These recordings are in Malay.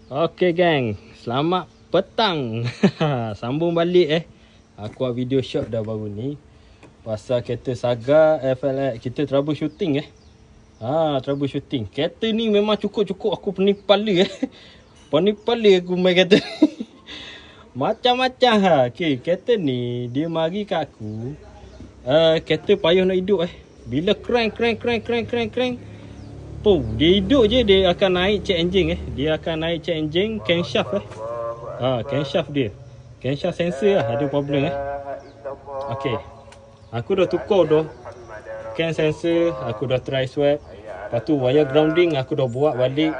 Okey gang, selamat petang. Sambung balik Aku buat video shot dah baru ni pasal kereta Saga FLX. Kita troubleshooting troubleshooting. Kereta ni memang cukup-cukup aku pening kepala Pening kepala aku main kereta macam-macam Okey, kereta ni dia mari kat aku. Kereta payah nak hidup Bila crank dia hidup je, dia akan naik check engine Dia akan naik check engine, camshaft camshaft dia. Camshaft sensor ada problem Okey. Aku dah tukar dah cam sensor, aku dah try swap. Lepas tu wire grounding aku dah buat balik.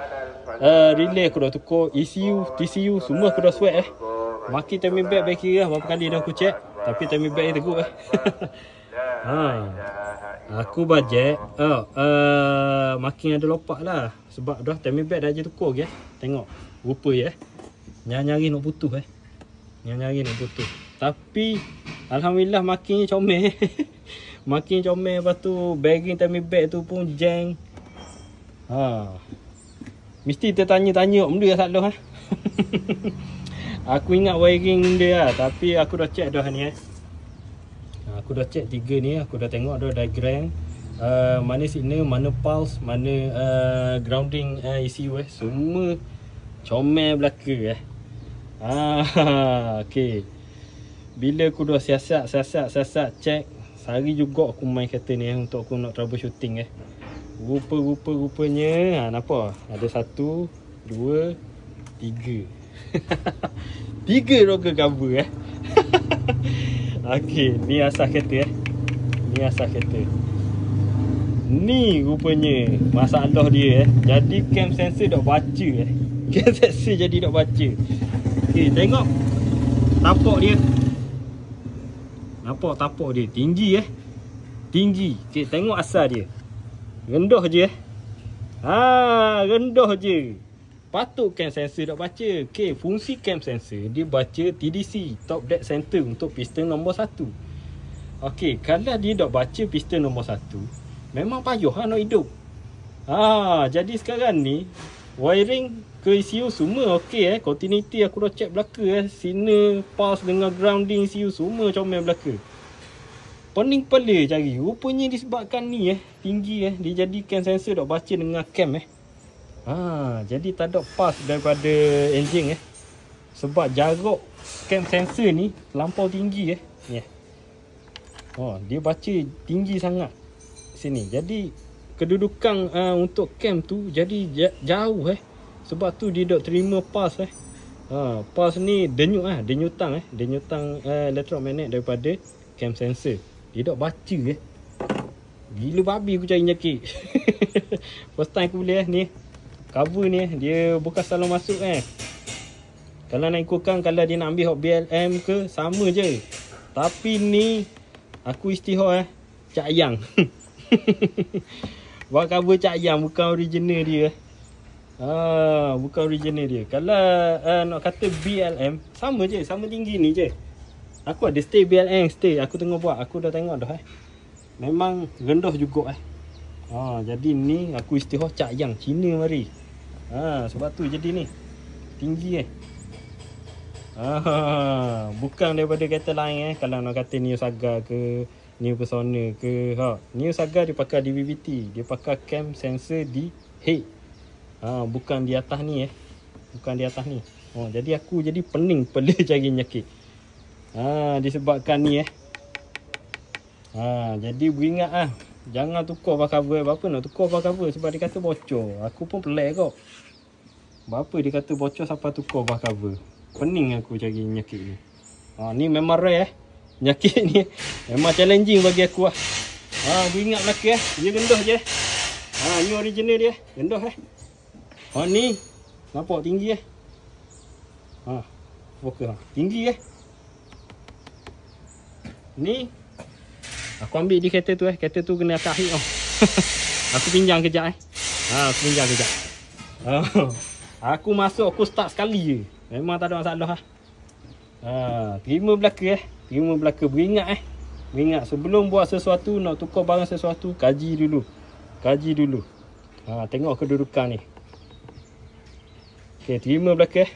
Relay aku dah tukar, ECU, TCU semua aku dah swap Maki timing belt baik kira berapa kali dah aku check, tapi timing belt ni teruk Aku bajet makin ada lopak lah. Sebab dah timing belt dah je tukar ke Tengok rupa nyari nak putus nyari nak putus. Tapi alhamdulillah makin comel makin comel. Lepas tu bearing timing belt tu pun jeng. Mesti tertanya-tanya benda lah salah Aku ingat wiring dia tapi aku dah check dah ni Aku dah check 3 ni. Aku dah tengok dah diagram. Mana signal, mana pulse, mana grounding ECU semua comel belaka okey. Bila aku dah siasat check, sehari juga aku main kereta ni untuk aku nak troubleshooting Rupanya nampak ada 1, 2, 3 3 rocker cover Okey, ni asas kereta Ni asas kereta. Ni rupanya masalah dia Jadi cam sensor tak baca Cam sensor jadi tak baca. Okey, tengok tapak dia. Nampak tapak dia tinggi tinggi. Okey, tengok asal dia. Rendah je rendah je. Patut cam sensor tak baca. Okey, fungsi cam sensor dia baca TDC, top dead center, untuk piston nombor 1. Okey, kalau dia tak baca piston nombor 1, memang payah nak hidup. Jadi sekarang ni wiring ke ECU semua okey continuity aku dah check belaka signal, pulse dengan grounding ECU semua comel belaka. Pening kepala cari. Rupanya disebabkan ni tinggi dia jadikan sensor tak baca dengan cam jadi tak ada pulse daripada engine sebab jarak cam sensor ni terlampau tinggi ni. Dia baca tinggi sangat sini. Jadi kedudukan untuk cam tu jadi jauh sebab tu dia tak terima pulse pulse ni denyutan elektromagnet daripada cam sensor. Dia tak baca gila babi aku cari nyakit first time aku boleh ni cover ni dia bukan selalu masuk Kalau nak ikutkan, kalau dia nak ambil hot BLM ke sama je. Tapi ni aku istihar Cak Yang buat cover Cak Yang, bukan original dia bukan original dia. Kalau nak kata BLM, sama je, sama tinggi ni je. Aku ada stay BLM, stay aku tengah buat, aku dah tengok dah memang rendah juga jadi ni aku istihar Cak Yang Cina mari. Sebab tu jadi ni tinggi bukan daripada kereta lain kalau nak kata Neo Saga ke Neo Persona ke Neo Saga dia pakai DVBT, dia pakai cam sensor di head bukan di atas ni bukan di atas ni. Jadi aku jadi pening kepala cari nyakit disebabkan ni jadi beringat jangan tukar bar cover. Berapa nak tukar bar cover sebab dia kata bocor. Aku pun pelik kok. Berapa dia kata bocor sampai tukar bar cover. Pening aku cari nyakit ni. Ni memang rare nyakit ni. Memang challenging bagi aku beringat belaka dia rendah je. Ni original dia rendah ni nampak tinggi fokus tinggi ni. Aku ambil di kereta tu kereta tu kena akak hit aku pinjam kejap aku pinjam kejap aku masuk, aku start sekali je, memang tak ada masalah terima belaka terima belaka. Beringat beringat sebelum buat sesuatu, nak tukar barang sesuatu, kaji dulu tengok kedudukan ni. Okey, terima belakang.